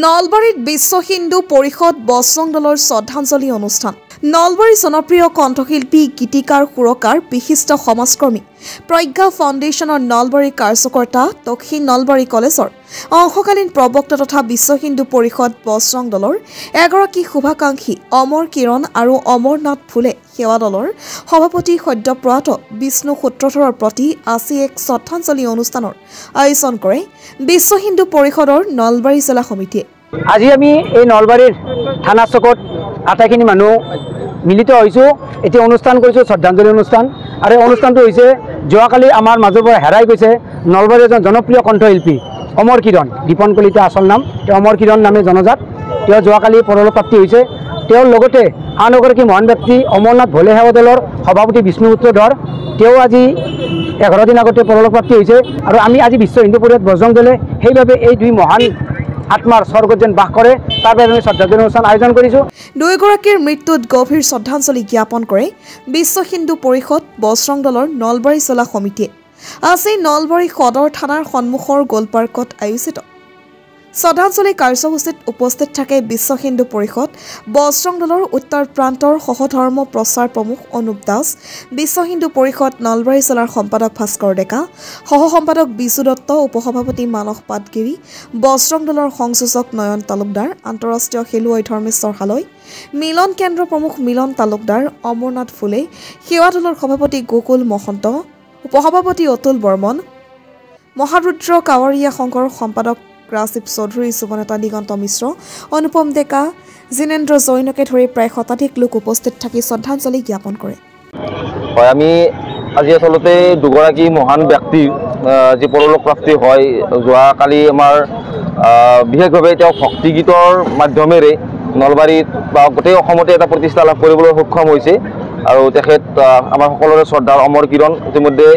নলবাৰীত বিশ্ব হিন্দু পৰিষদ বজৰং দলৰ শ্ৰদ্ধাঞ্জলি অনুষ্ঠান। নলবাৰীৰ জনপ্ৰিয় কণ্ঠশিল্পী গীতিকাৰ সুৰকাৰ বিশিষ্ট সমাজকৰ্মী প্ৰজ্ঞা ফাউণ্ডেশ্যনৰ নলবাৰী কাৰ্যকৰ্তা দক্ষিণ নলবাৰী কলেজৰ অংশকালীন প্ৰবক্তা তথা বিশ্ব হিন্দু পৰিষদ বজৰং দলৰ এগৰাকী শুভাকাংক্ষী অমৰ কিৰণ আৰু অমৰনাথ ফুলে সেৱা দলৰ সভাপতি সদ্যপ্ৰয়াত বিষ্ণু সূত্ৰধৰৰ প্ৰতি আজি এক শ্ৰদ্ধাঞ্জলি অনুষ্ঠানৰ আয়োজন কৰে বিশ্ব হিন্দু পৰিষদৰ নলবাৰী জিলা সমিতিয়ে। আজি আমি এই নলবাৰীৰ থানা চকত আটাইখিনি মানুহ মিলিত হৈছোঁ। এতিয়া অনুষ্ঠান কৰিছোঁ শ্ৰদ্ধাঞ্জলি অনুষ্ঠান, আৰু এই অনুষ্ঠানটো হৈছে যোৱাকালি আমাৰ মাজৰ পৰা হেৰাই গৈছে নলবাৰীৰ এজন জনপ্ৰিয় কণ্ঠশিল্পী অমৰ কিৰণ, দীপন কলিতা আচল নাম, তেওঁ অমৰ কিৰণ নামে জনজাত। তেওঁ যোৱাকালি পৰলোকপ্ৰাপ্তি হৈছে। তেওঁৰ লগতে আন এগৰাকী মহান ব্যক্তি অমৰনাথ ভোলে সেৱা দলৰ সভাপতি বিষ্ণু সূত্ৰধৰ, তেওঁ আজি 11 দিন আগতে পৰলোকপ্ৰাপ্তি হৈছে। আৰু আমি আজি বিশ্ব হিন্দু পৰিষদ বজৰং দলে সেইবাবে এই দুই মহান আত্মাৰ স্বৰ্গত যেন বাস কৰে তাৰ বাবে আমি শ্ৰদ্ধাঞ্জলি অনুষ্ঠান আয়োজন কৰিছোঁ। দুয়োগৰাকীৰ মৃত্যুত গভীৰ শ্ৰদ্ধাঞ্জলি জ্ঞাপন কৰে বিশ্ব হিন্দু পৰিষদ বজৰং দলৰ নলবাৰী জিলা সমিতিয়ে। আজি নলবাৰী সদৰ থানাৰ সন্মুখৰ গোলপাৰ্কত আয়োজিত শ্ৰদ্ধাঞ্জলি কাৰ্যসূচীত উপস্থিত থাকে বিশ্ব হিন্দু পৰিষদ বজৰং দলৰ উত্তৰ প্ৰান্তৰ সহধৰ্ম প্ৰচাৰ প্ৰমুখ অনুপ দাস, বিশ্ব হিন্দু পৰিষদ নলবাৰী জিলাৰ সম্পাদক ভাস্কৰ ডেকা, সহ সম্পাদক বিজু দত্ত, উপসভাপতি মানস পাটগিৰি, বজৰং দলৰ সংযোজক নয়ন তালুকদাৰ, আন্তঃৰাষ্ট্ৰীয় খেলুৱৈ ধৰ্মেশ্বৰ হালৈ, মিলন কেন্দ্ৰ প্ৰমুখ মিলন তালুকদাৰ, অমৰনাথ ফুলে, সেৱা দলৰ সভাপতি গোকুল মহন্ত, উপসভাপতি অতুল বৰ্মন, মহাৰুদ্ৰ কাৱাৰীয়া সংঘৰ সম্পাদক ৰাজীৱ চৌধুৰী, যুৱনেতা দিগন্ত মিশ্ৰ, অনুপম ডেকা, জিনেন্দ্ৰ জৈনকে ধৰি প্ৰায় শতাধিক লোক উপস্থিত থাকি শ্ৰদ্ধাঞ্জলি জ্ঞাপন কৰে। হয়, আমি আজি আচলতে দুগৰাকী মহান ব্যক্তিৰ যি পৰলোকপ্ৰাপ্তি হয়, যোৱাকালি আমাৰ বিশেষভাৱে তেওঁ ভক্তিগীতৰ মাধ্যমেৰে নলবাৰীত বা গোটেই অসমতে এটা প্ৰতিষ্ঠা লাভ কৰিবলৈ সক্ষম হৈছে। আৰু তেখেত আমাৰ সকলোৰে শ্ৰদ্ধাৰ অমৰ কিৰণ। ইতিমধ্যে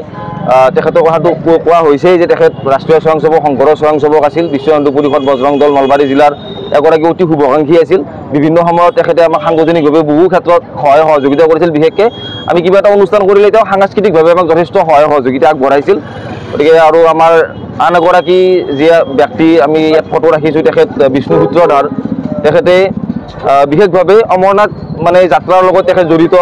তেখেতৰ কথাটো কোৱা হৈছেই যে তেখেত ৰাষ্ট্ৰীয় স্বয়ংসেৱক সংঘৰ স্বয়ংসেৱক আছিল, বিশ্ব হিন্দু পৰিষদ বজৰং দল নলবাৰী জিলাৰ এগৰাকী অতি শুভাকাংক্ষী আছিল। বিভিন্ন সময়ত তেখেতে আমাক সাংগঠনিকভাৱে বহু ক্ষেত্ৰত সহায় সহযোগিতা কৰিছিল। বিশেষকৈ আমি কিবা এটা অনুষ্ঠান কৰিলে তেওঁ সাংস্কৃতিকভাৱে আমাক যথেষ্ট সহায় সহযোগিতা আগবঢ়াইছিল। গতিকে আৰু আমাৰ আন এগৰাকী যি ব্যক্তি আমি ইয়াত ফটো ৰাখিছোঁ, তেখেত বিষ্ণু সূত্ৰধৰ, তেখেতে বিশেষভাৱে অমৰনাথ যাত্ৰাৰ লগত তেখেত জড়িত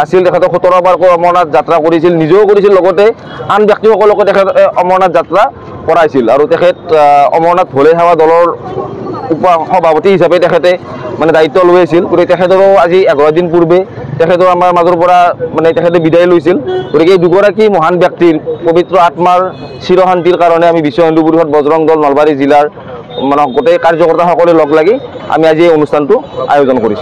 আছিল। তেখেতে 17 বাৰকৈ অমৰনাথ যাত্ৰা কৰিছিল, নিজেও কৰিছিল, লগতে আন ব্যক্তিসকলকো তেখেত অমৰনাথ যাত্ৰা কৰাইছিল। আৰু তেখেত অমৰনাথ ভোলে সেৱা দলৰ সভাপতি হিচাপে তেখেতে দায়িত্ব লৈ আছিল। গতিকে তেখেতৰো আজি 11 দিন পূৰ্বে তেখেতৰ আমাৰ মাজৰ পৰা তেখেতে বিদায় লৈছিল। গতিকে এই দুগৰাকী মহান ব্যক্তিৰ পবিত্ৰ আত্মাৰ চিৰশান্তিৰ কাৰণে আমি বিশ্ব হিন্দু পৰিষদ বজৰং দল নলবাৰী জিলাৰ গোটেই কাৰ্যকৰ্তাসকলে লগ লাগি আমি আজি এই অনুষ্ঠানটো আয়োজন কৰিছিলোঁ।